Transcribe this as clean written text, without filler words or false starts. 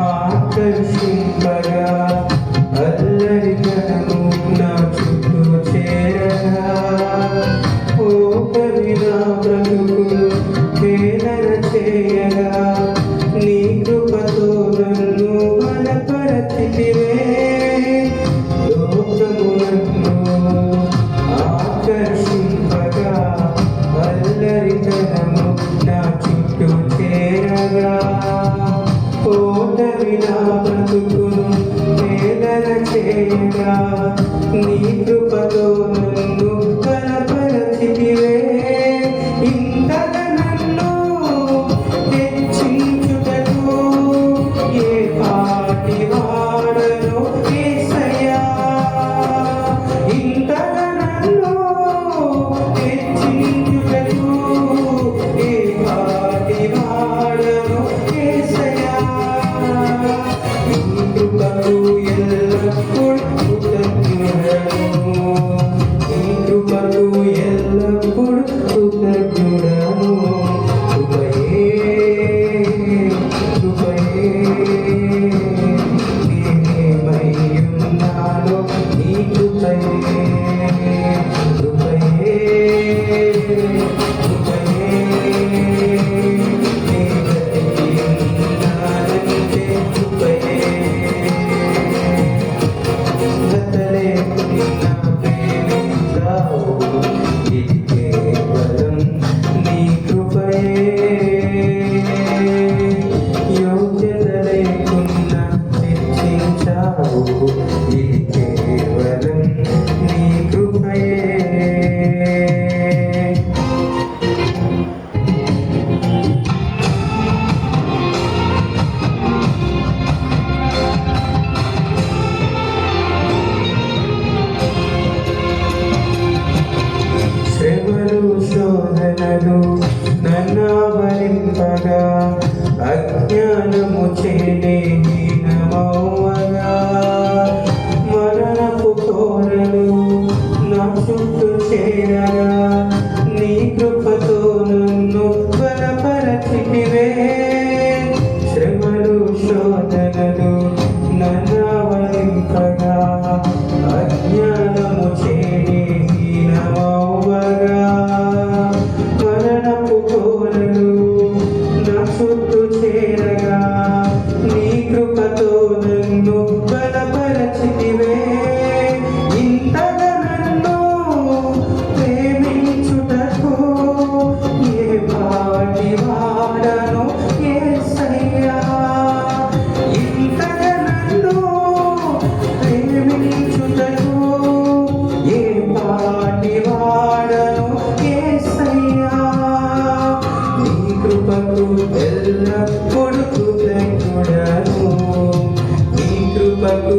ఆకర్షింపగా అల్లరితనము నా చుట్టూ చేరగా ఓ కవినా బ్రతుకులు వేదన చేయగా నీ కృపతో నన్ను బలపరచితివే లోకములను ఆకర్షింపగా అల్లరితనము నా చుట్టూ చేరగా ఓటమినా బ్రతుకును వేదన చేయగా నీ కృపతో నన్ను బలపరచితివే ఇంతగా నన్ను హెచ్చించుటకు ఏ పాటి వాడను యేసయ్యా ఇంతగా నన్ను హెచ్చించుటకు ఏ పాటి వాడను యేసయ్యా నీ కృపకు ఎల్లప్పుడూ కృతజ్ఞుడను నీ కృపకు ఎల్లప్పుడూ కృతజ్ఞుడను కృపయే నేనేమైయున్నానో నీ కృపయే శోధనలు నన్నావరింపగా అజ్ఞానము చేనే హీనమవ్వగా మరణపు కోరలు నా చుట్టూ చేరగా నీ కృపతో నన్ను బలపరచితివే శ్రమలు శోధనలు నన్నావరింపగా అజ్ఞానము చేనే హీనమవ్వగా మరణపు కోరలు నా చుట్టూ చేరగా నీ కృపతో నన్ను బలపరచితివే ఇంతగా నన్ను ప్రేమించుటకు ఏ పాటి వాడను యేసయ్యా ఇంతగా నన్ను ప్రేమించుటకు ఏ పాటి వాడను యేసయ్యా నీ కృపకు ఎల్లప్పుడూ కృతజ్ఞుడను నీ కృపకు